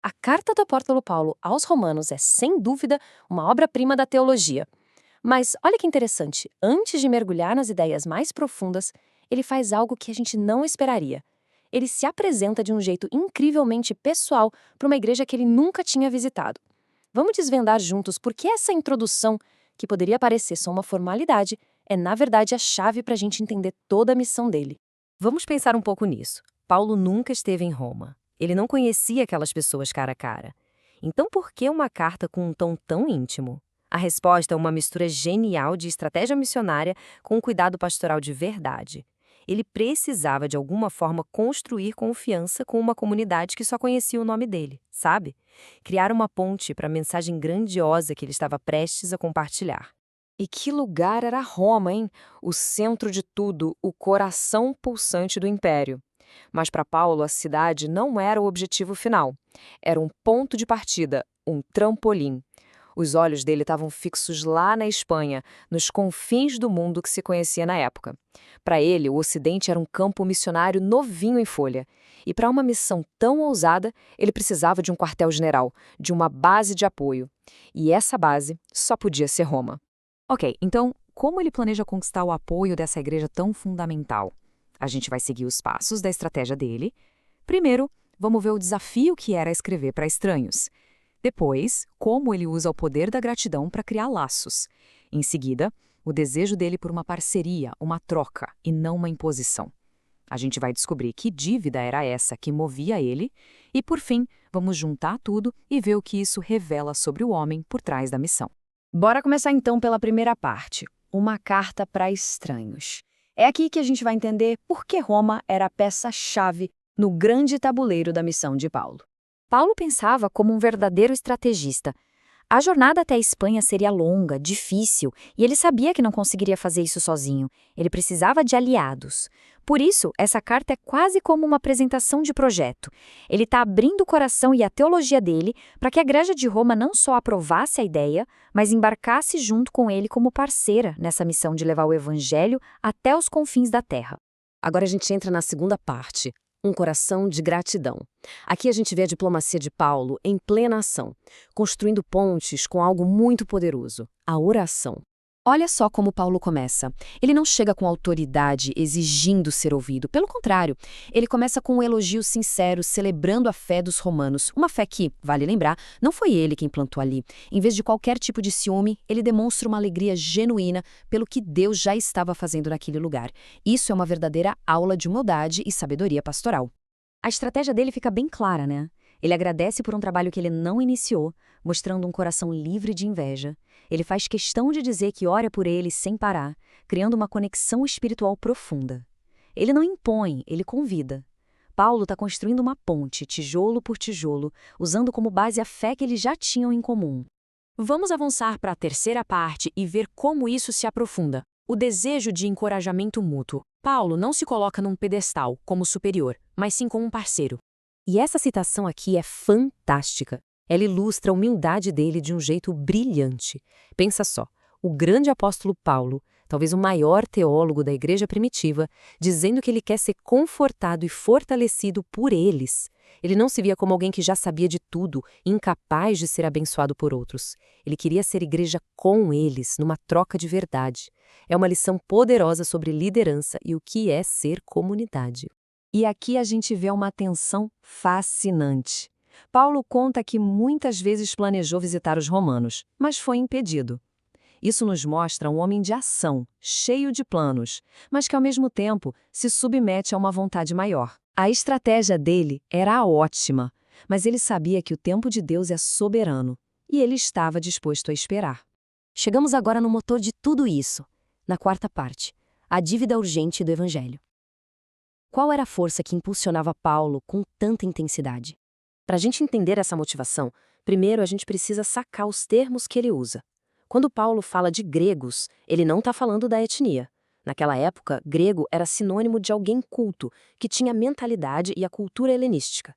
A carta do apóstolo Paulo aos Romanos é, sem dúvida, uma obra-prima da teologia. Mas olha que interessante, antes de mergulhar nas ideias mais profundas, ele faz algo que a gente não esperaria. Ele se apresenta de um jeito incrivelmente pessoal para uma igreja que ele nunca tinha visitado. Vamos desvendar juntos por que essa introdução, que poderia parecer só uma formalidade, é na verdade a chave para a gente entender toda a missão dele. Vamos pensar um pouco nisso. Paulo nunca esteve em Roma. Ele não conhecia aquelas pessoas cara a cara. Então, por que uma carta com um tom tão íntimo? A resposta é uma mistura genial de estratégia missionária com um cuidado pastoral de verdade. Ele precisava, de alguma forma, construir confiança com uma comunidade que só conhecia o nome dele, sabe? Criar uma ponte para a mensagem grandiosa que ele estava prestes a compartilhar. E que lugar era Roma, hein? O centro de tudo, o coração pulsante do império. Mas para Paulo, a cidade não era o objetivo final. Era um ponto de partida, um trampolim. Os olhos dele estavam fixos lá na Espanha, nos confins do mundo que se conhecia na época. Para ele, o Ocidente era um campo missionário novinho em folha. E para uma missão tão ousada, ele precisava de um quartel-general, de uma base de apoio. E essa base só podia ser Roma. Ok, então, como ele planeja conquistar o apoio dessa igreja tão fundamental? A gente vai seguir os passos da estratégia dele. Primeiro, vamos ver o desafio que era escrever para estranhos. Depois, como ele usa o poder da gratidão para criar laços. Em seguida, o desejo dele por uma parceria, uma troca, e não uma imposição. A gente vai descobrir que dívida era essa que movia ele. E, por fim, vamos juntar tudo e ver o que isso revela sobre o homem por trás da missão. Bora começar então pela primeira parte, uma carta para estranhos. É aqui que a gente vai entender por que Roma era a peça-chave no grande tabuleiro da missão de Paulo. Paulo pensava como um verdadeiro estrategista. A jornada até a Espanha seria longa, difícil, e ele sabia que não conseguiria fazer isso sozinho. Ele precisava de aliados. Por isso, essa carta é quase como uma apresentação de projeto. Ele está abrindo o coração e a teologia dele para que a Igreja de Roma não só aprovasse a ideia, mas embarcasse junto com ele como parceira nessa missão de levar o Evangelho até os confins da terra. Agora a gente entra na segunda parte, um coração de gratidão. Aqui a gente vê a diplomacia de Paulo em plena ação, construindo pontes com algo muito poderoso, a oração. Olha só como Paulo começa. Ele não chega com autoridade exigindo ser ouvido. Pelo contrário, ele começa com um elogio sincero, celebrando a fé dos romanos. Uma fé que, vale lembrar, não foi ele quem plantou ali. Em vez de qualquer tipo de ciúme, ele demonstra uma alegria genuína pelo que Deus já estava fazendo naquele lugar. Isso é uma verdadeira aula de humildade e sabedoria pastoral. A estratégia dele fica bem clara, né? Ele agradece por um trabalho que ele não iniciou, mostrando um coração livre de inveja. Ele faz questão de dizer que ora por eles sem parar, criando uma conexão espiritual profunda. Ele não impõe, ele convida. Paulo está construindo uma ponte, tijolo por tijolo, usando como base a fé que eles já tinham em comum. Vamos avançar para a terceira parte e ver como isso se aprofunda. O desejo de encorajamento mútuo. Paulo não se coloca num pedestal como superior, mas sim como um parceiro. E essa citação aqui é fantástica. Ela ilustra a humildade dele de um jeito brilhante. Pensa só, o grande apóstolo Paulo, talvez o maior teólogo da igreja primitiva, dizendo que ele quer ser confortado e fortalecido por eles. Ele não se via como alguém que já sabia de tudo, incapaz de ser abençoado por outros. Ele queria ser igreja com eles, numa troca de verdade. É uma lição poderosa sobre liderança e o que é ser comunidade. E aqui a gente vê uma tensão fascinante. Paulo conta que muitas vezes planejou visitar os romanos, mas foi impedido. Isso nos mostra um homem de ação, cheio de planos, mas que ao mesmo tempo se submete a uma vontade maior. A estratégia dele era ótima, mas ele sabia que o tempo de Deus é soberano, e ele estava disposto a esperar. Chegamos agora no motor de tudo isso, na quarta parte, a dívida urgente do Evangelho. Qual era a força que impulsionava Paulo com tanta intensidade? Para a gente entender essa motivação, primeiro a gente precisa sacar os termos que ele usa. Quando Paulo fala de gregos, ele não está falando da etnia. Naquela época, grego era sinônimo de alguém culto, que tinha a mentalidade e a cultura helenística.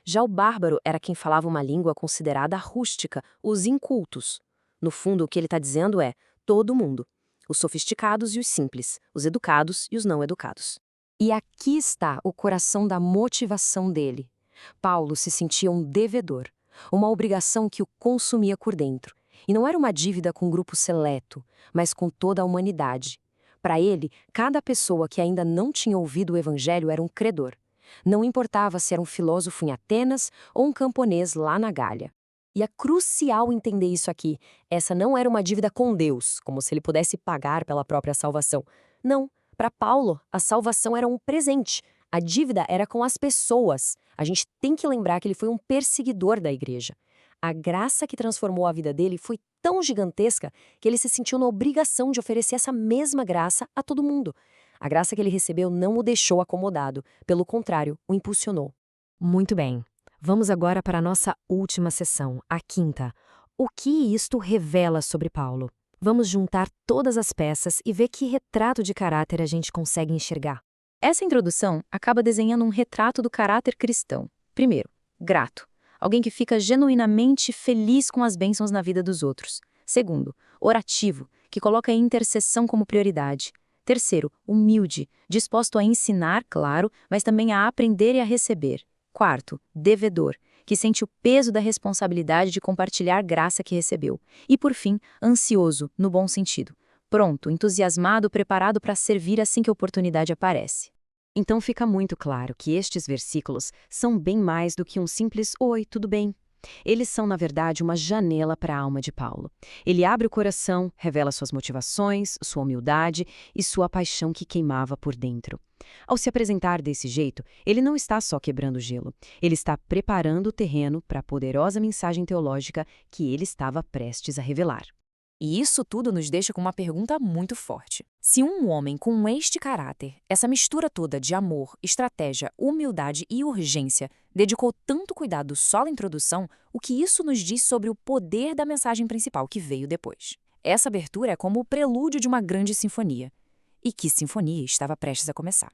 Já o bárbaro era quem falava uma língua considerada rústica, os incultos. No fundo, o que ele está dizendo é todo mundo, os sofisticados e os simples, os educados e os não educados. E aqui está o coração da motivação dele. Paulo se sentia um devedor, uma obrigação que o consumia por dentro. E não era uma dívida com um grupo seleto, mas com toda a humanidade. Para ele, cada pessoa que ainda não tinha ouvido o evangelho era um credor. Não importava se era um filósofo em Atenas ou um camponês lá na Gália. E é crucial entender isso aqui. Essa não era uma dívida com Deus, como se ele pudesse pagar pela própria salvação. Não, para Paulo, a salvação era um presente. A dívida era com as pessoas. A gente tem que lembrar que ele foi um perseguidor da igreja. A graça que transformou a vida dele foi tão gigantesca que ele se sentiu na obrigação de oferecer essa mesma graça a todo mundo. A graça que ele recebeu não o deixou acomodado, pelo contrário, o impulsionou. Muito bem. Vamos agora para a nossa última sessão, a quinta. O que isto revela sobre Paulo? Vamos juntar todas as peças e ver que retrato de caráter a gente consegue enxergar. Essa introdução acaba desenhando um retrato do caráter cristão. Primeiro, grato. Alguém que fica genuinamente feliz com as bênçãos na vida dos outros. Segundo, orativo, que coloca a intercessão como prioridade. Terceiro, humilde, disposto a ensinar, claro, mas também a aprender e a receber. Quarto, devedor, que sente o peso da responsabilidade de compartilhar graça que recebeu. E, por fim, ansioso, no bom sentido. Pronto, entusiasmado, preparado para servir assim que a oportunidade aparece. Então fica muito claro que estes versículos são bem mais do que um simples "Oi, tudo bem?". Eles são, na verdade, uma janela para a alma de Paulo. Ele abre o coração, revela suas motivações, sua humildade e sua paixão que queimava por dentro. Ao se apresentar desse jeito, ele não está só quebrando gelo. Ele está preparando o terreno para a poderosa mensagem teológica que ele estava prestes a revelar. E isso tudo nos deixa com uma pergunta muito forte. Se um homem com este caráter, essa mistura toda de amor, estratégia, humildade e urgência, dedicou tanto cuidado só na introdução, o que isso nos diz sobre o poder da mensagem principal que veio depois? Essa abertura é como o prelúdio de uma grande sinfonia. E que sinfonia estava prestes a começar.